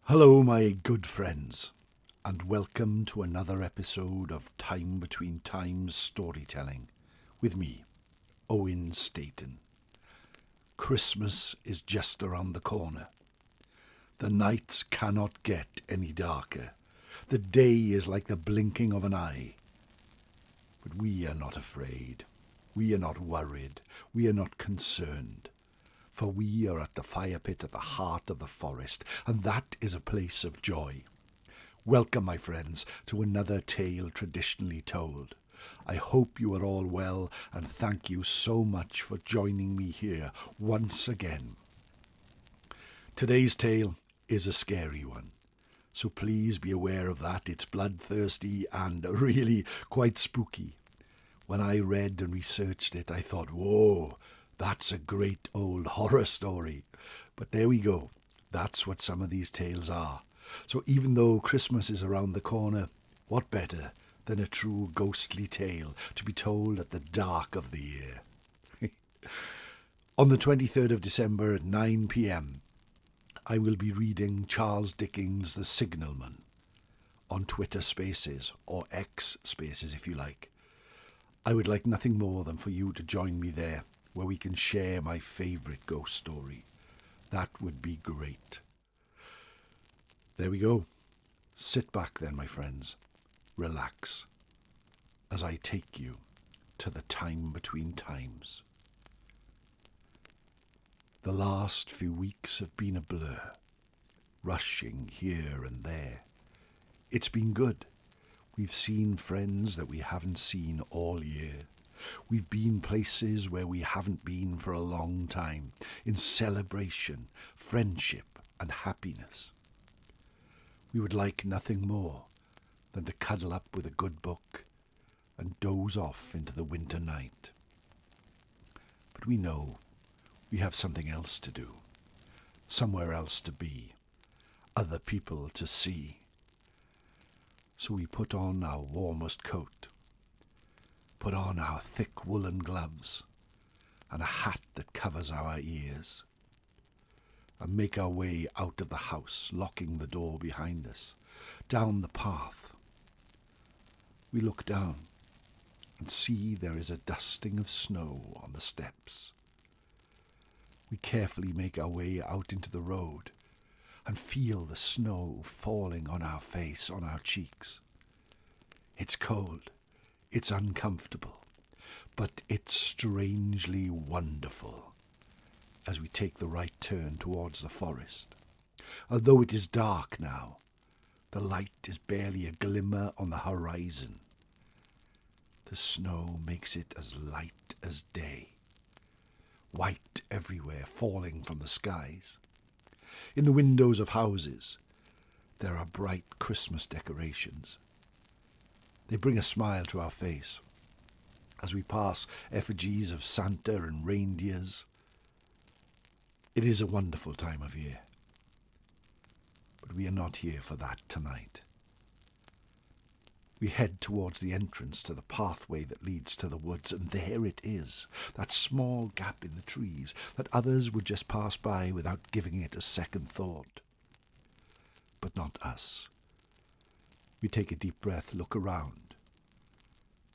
Hello, my good friends, and welcome to another episode of Time Between Times storytelling with me, Owen Staton. Christmas is just around the corner. The nights cannot get any darker. The day is like the blinking of an eye. But we are not afraid. We are not worried. We are not concerned. For we are at the fire pit at the heart of the forest, and that is a place of joy. Welcome, my friends, to another tale traditionally told. I hope you are all well, and thank you so much for joining me here once again. Today's tale is a scary one, so please be aware of that. It's bloodthirsty and really quite spooky. When I read and researched it, I thought, whoa, that's a great old horror story. But there we go. That's what some of these tales are. So even though Christmas is around the corner, what better than a true ghostly tale to be told at the dark of the year? On the 23rd of December at 9 p.m, I will be reading Charles Dickens' The Signalman on Twitter Spaces, or X Spaces if you like. I would like nothing more than for you to join me there, where we can share my favourite ghost story. That would be great. There we go. Sit back then, my friends. Relax, as I take you to the time between times. The last few weeks have been a blur, rushing here and there. It's been good. We've seen friends that we haven't seen all year. We've been places where we haven't been for a long time, in celebration, friendship, and happiness. We would like nothing more than to cuddle up with a good book and doze off into the winter night. But we know we have something else to do, somewhere else to be, other people to see. So we put on our warmest coat, put on our thick woolen gloves and a hat that covers our ears, and make our way out of the house, locking the door behind us, down the path. We look down and see there is a dusting of snow on the steps. We carefully make our way out into the road and feel the snow falling on our face, on our cheeks. It's cold. It's uncomfortable, but it's strangely wonderful as we take the right turn towards the forest. Although it is dark now, the light is barely a glimmer on the horizon. The snow makes it as light as day, white everywhere falling from the skies. In the windows of houses, there are bright Christmas decorations. They bring a smile to our face as we pass effigies of Santa and reindeers. It is a wonderful time of year, but we are not here for that tonight. We head towards the entrance to the pathway that leads to the woods, and there it is, that small gap in the trees that others would just pass by without giving it a second thought. But not us. We take a deep breath, look around,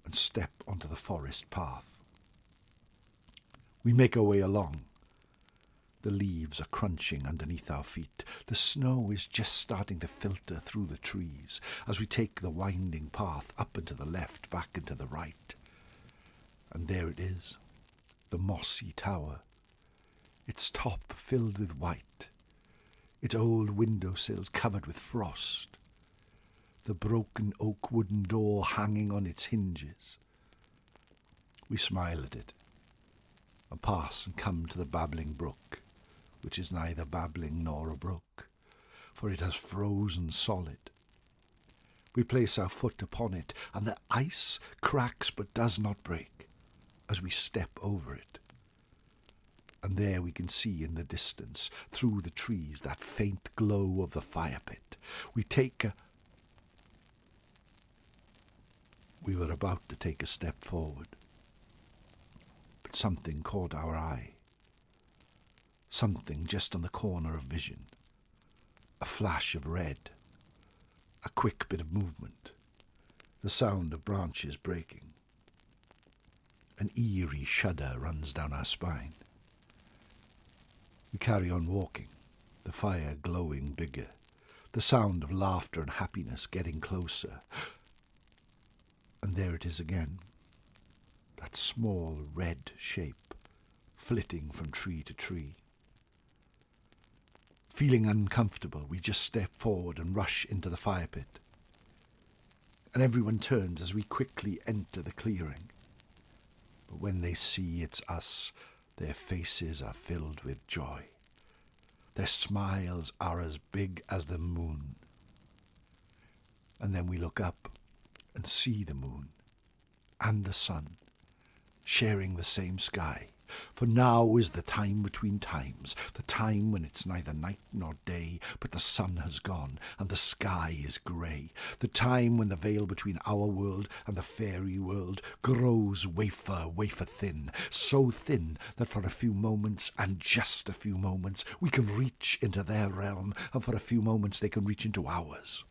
and step onto the forest path. We make our way along. The leaves are crunching underneath our feet. The snow is just starting to filter through the trees as we take the winding path up and to the left, back and to the right. And there it is, the mossy tower, its top filled with white, its old windowsills covered with frost, the broken oak wooden door hanging on its hinges. We smile at it and pass and come to the babbling brook, which is neither babbling nor a brook, for it has frozen solid. We place our foot upon it, and the ice cracks but does not break as we step over it. And there we can see in the distance, through the trees, that faint glow of the fire pit. We were about to take a step forward, but something caught our eye. Something just on the corner of vision. A flash of red, a quick bit of movement, the sound of branches breaking. An eerie shudder runs down our spine. We carry on walking, the fire glowing bigger, the sound of laughter and happiness getting closer. And there it is again, that small red shape flitting from tree to tree. Feeling uncomfortable, we just step forward and rush into the fire pit. And everyone turns as we quickly enter the clearing. But when they see it's us, their faces are filled with joy. Their smiles are as big as the moon. And then we look up and see the moon and the sun sharing the same sky. For now is the time between times, the time when it's neither night nor day, but the sun has gone and the sky is grey, the time when the veil between our world and the fairy world grows wafer thin, so thin that for a few moments, and just a few moments, we can reach into their realm, and for a few moments they can reach into ours.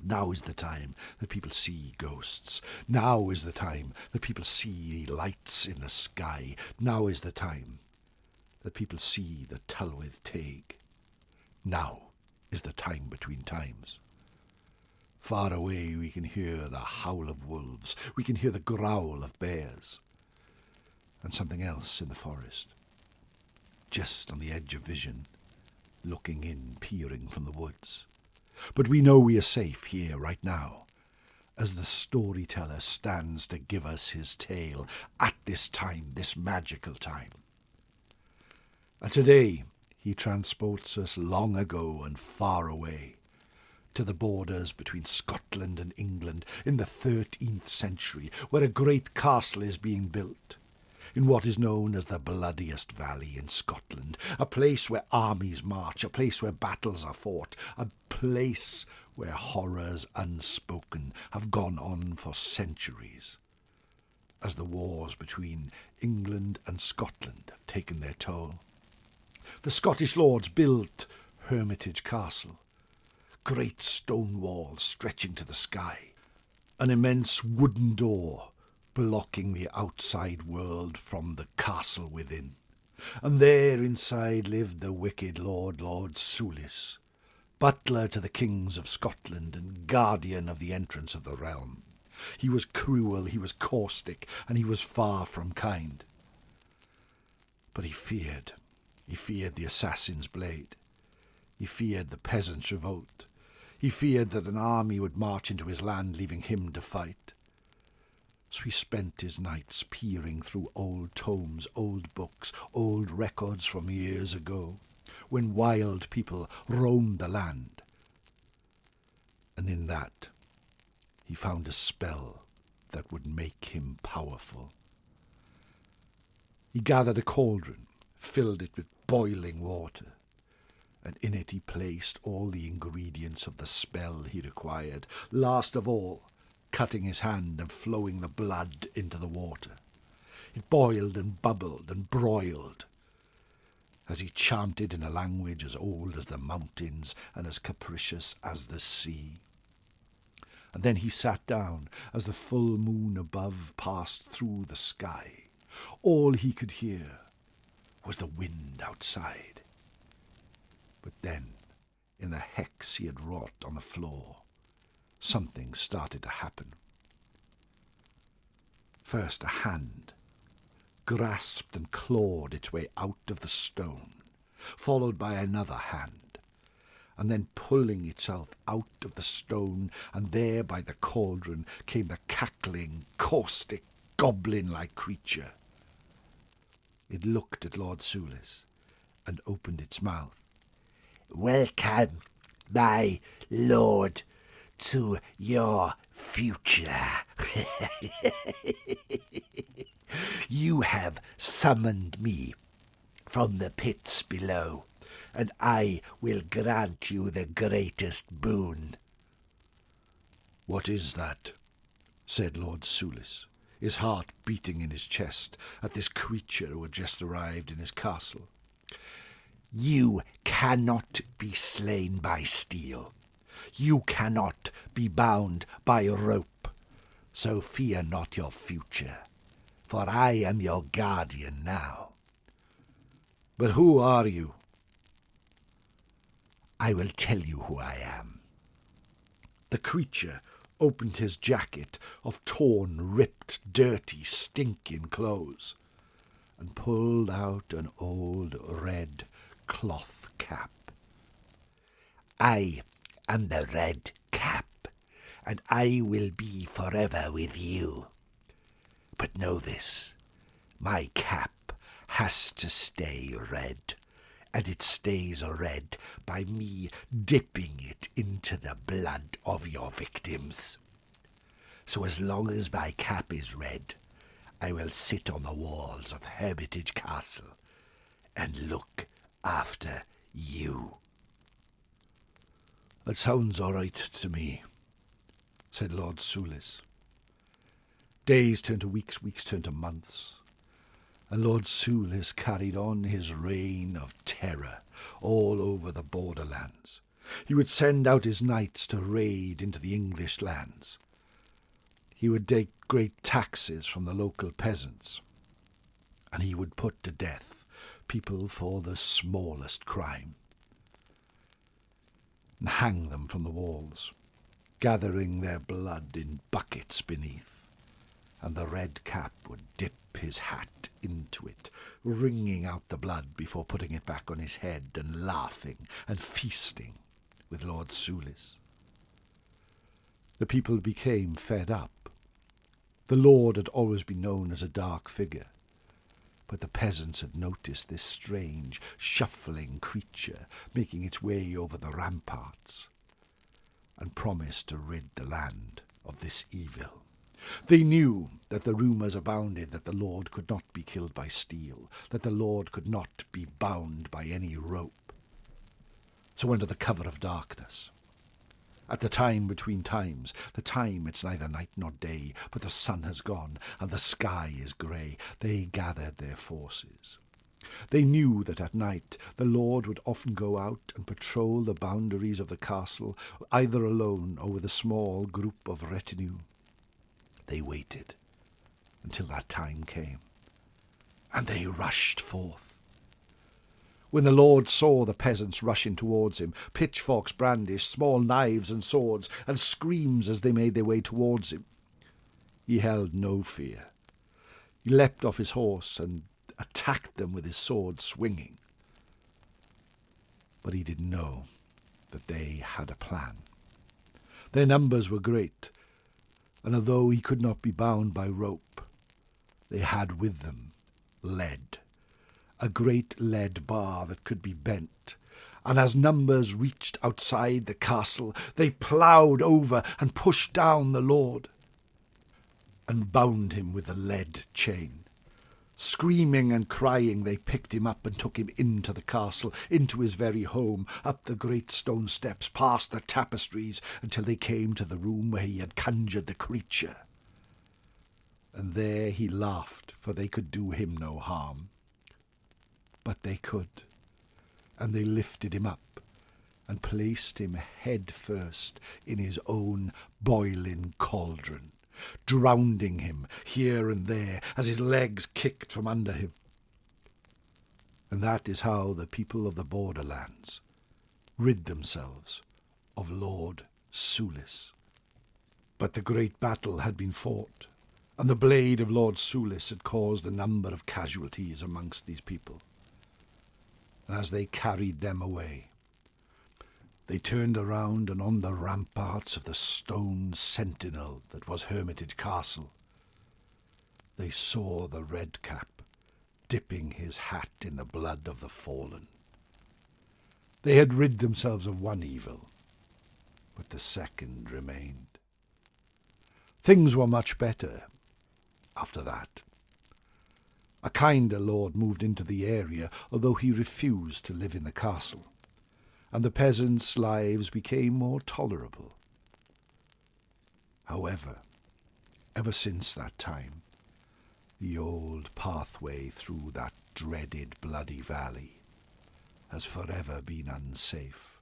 Now is the time that people see ghosts. Now is the time that people see lights in the sky. Now is the time that people see the Tylwyth Teg. Now is the time between times. Far away we can hear the howl of wolves. We can hear the growl of bears. And something else in the forest. Just on the edge of vision, looking in, peering from the woods. But we know we are safe here right now, as the storyteller stands to give us his tale at this time, this magical time. And today he transports us long ago and far away, to the borders between Scotland and England in the 13th century, where a great castle is being built, in what is known as the bloodiest valley in Scotland, a place where armies march, a place where battles are fought, a place where horrors unspoken have gone on for centuries, as the wars between England and Scotland have taken their toll. The Scottish lords built Hermitage Castle, great stone walls stretching to the sky, an immense wooden door blocking the outside world from the castle within. And there inside lived the wicked Lord Soulis, butler to the kings of Scotland and guardian of the entrance of the realm. He was cruel, he was caustic, and he was far from kind. But he feared the assassin's blade. He feared the peasants' revolt. He feared that an army would march into his land, leaving him to fight. So he spent his nights peering through old tomes, old books, old records from years ago, when wild people roamed the land. And in that, he found a spell that would make him powerful. He gathered a cauldron, filled it with boiling water, and in it he placed all the ingredients of the spell he required. Last of all, cutting his hand and flowing the blood into the water. It boiled and bubbled and broiled as he chanted in a language as old as the mountains and as capricious as the sea. And then he sat down as the full moon above passed through the sky. All he could hear was the wind outside. But then, in the hex he had wrought on the floor, something started to happen. First, a hand grasped and clawed its way out of the stone, followed by another hand, and then pulling itself out of the stone, and there by the cauldron came the cackling, caustic, goblin-like creature. It looked at Lord Soulis and opened its mouth. "Welcome, my lord, to your future. You have summoned me from the pits below, and I will grant you the greatest boon." "What is that?" said Lord Soulis, his heart beating in his chest at this creature who had just arrived in his castle. You cannot be slain by steel. You cannot be bound by rope. So fear not your future, for I am your guardian now. But who are you? I will tell you who I am. The creature opened his jacket of torn, ripped, dirty, stinking clothes and pulled out an old red cloth cap. I am the Red Cap, and I will be forever with you. But know this, my cap has to stay red, and it stays red by me dipping it into the blood of your victims. So as long as my cap is red, I will sit on the walls of Hermitage Castle and look after you. That sounds all right to me, said Lord Soulis. Days turned to weeks, weeks turned to months, and Lord Soulis carried on his reign of terror all over the borderlands. He would send out his knights to raid into the English lands. He would take great taxes from the local peasants, and he would put to death people for the smallest crime, and hang them from the walls, gathering their blood in buckets beneath, and the Red Cap would dip his hat into it, wringing out the blood before putting it back on his head and laughing and feasting with Lord Soulis. The people became fed up. The Lord had always been known as a dark figure, but the peasants had noticed this strange, shuffling creature making its way over the ramparts, and promised to rid the land of this evil. They knew that the rumours abounded that the Lord could not be killed by steel, that the Lord could not be bound by any rope. So under the cover of darkness, at the time between times, the time it's neither night nor day, but the sun has gone and the sky is grey, they gathered their forces. They knew that at night the Lord would often go out and patrol the boundaries of the castle, either alone or with a small group of retinue. They waited until that time came, and they rushed forth. When the Lord saw the peasants rushing towards him, pitchforks brandished, small knives and swords, and screams as they made their way towards him, he held no fear. He leapt off his horse and attacked them with his sword swinging. But he didn't know that they had a plan. Their numbers were great, and although he could not be bound by rope, they had with them lead, a great lead bar that could be bent, and as numbers reached outside the castle, they ploughed over and pushed down the Lord, and bound him with a lead chain. Screaming and crying, they picked him up and took him into the castle, into his very home, up the great stone steps, past the tapestries, until they came to the room where he had conjured the creature. And there he laughed, for they could do him no harm. But they could, and they lifted him up and placed him head first in his own boiling cauldron, drowning him here and there as his legs kicked from under him. And that is how the people of the borderlands rid themselves of Lord Soulis. But the great battle had been fought, and the blade of Lord Soulis had caused a number of casualties amongst these people. And as they carried them away, they turned around, and on the ramparts of the stone sentinel that was Hermitage Castle, they saw the Red Cap dipping his hat in the blood of the fallen. They had rid themselves of one evil, but the second remained. Things were much better after that. A kinder lord moved into the area, although he refused to live in the castle, and the peasants' lives became more tolerable. However, ever since that time, the old pathway through that dreaded bloody valley has forever been unsafe.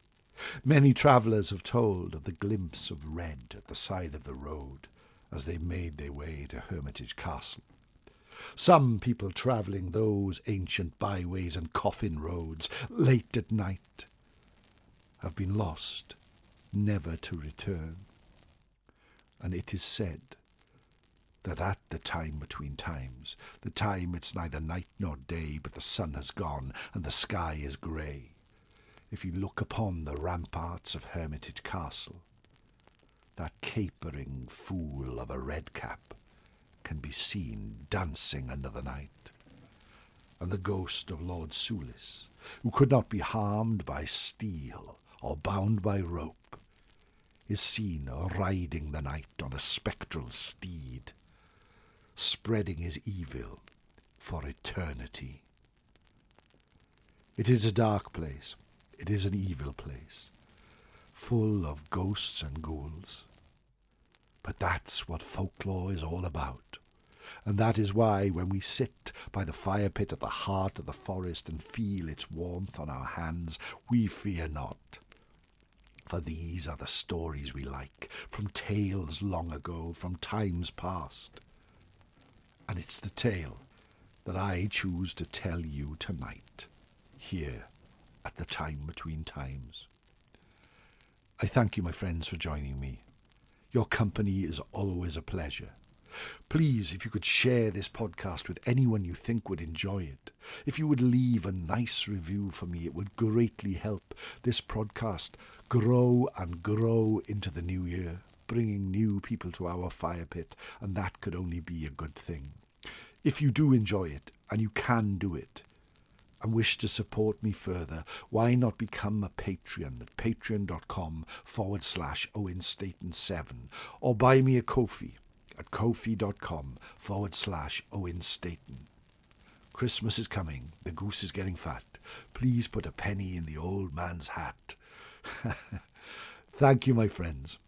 Many travellers have told of the glimpse of red at the side of the road as they made their way to Hermitage Castle. Some people travelling those ancient byways and coffin roads late at night have been lost, never to return. And it is said that at the time between times, the time it's neither night nor day, but the sun has gone and the sky is grey, if you look upon the ramparts of Hermitage Castle, that capering fool of a redcap can be seen dancing under the night, and the ghost of Lord Soulis, who could not be harmed by steel or bound by rope, is seen riding the night on a spectral steed, spreading his evil for eternity. It is a dark place, it is an evil place, full of ghosts and ghouls. But that's what folklore is all about. And that is why when we sit by the fire pit at the heart of the forest and feel its warmth on our hands, we fear not. For these are the stories we like, from tales long ago, from times past. And it's the tale that I choose to tell you tonight, here at the Time Between Times. I thank you, my friends, for joining me. Your company is always a pleasure. Please, if you could share this podcast with anyone you think would enjoy it, if you would leave a nice review for me, it would greatly help this podcast grow and grow into the new year, bringing new people to our fire pit, and that could only be a good thing. If you do enjoy it, and you can do it, and wish to support me further, why not become a Patreon at patreon.com/Owenstaton7, or buy me a Ko-fi at kofi.com/Owenstaton. Christmas is coming, the goose is getting fat. Please put a penny in the old man's hat. Thank you, my friends.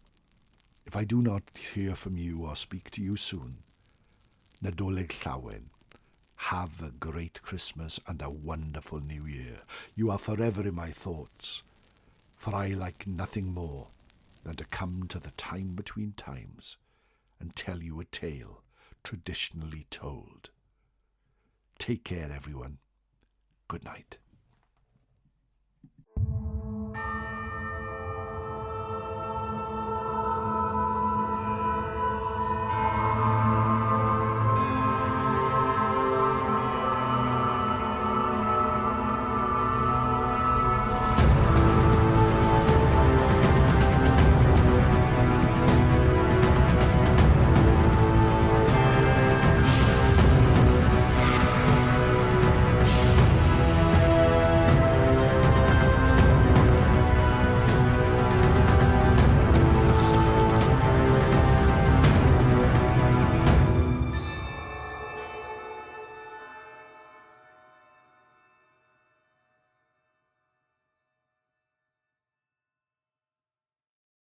If I do not hear from you or speak to you soon, Nadolig Llawen. Have a great Christmas and a wonderful New Year. You are forever in my thoughts, for I like nothing more than to come to the time between times and tell you a tale traditionally told. Take care, everyone. Good night.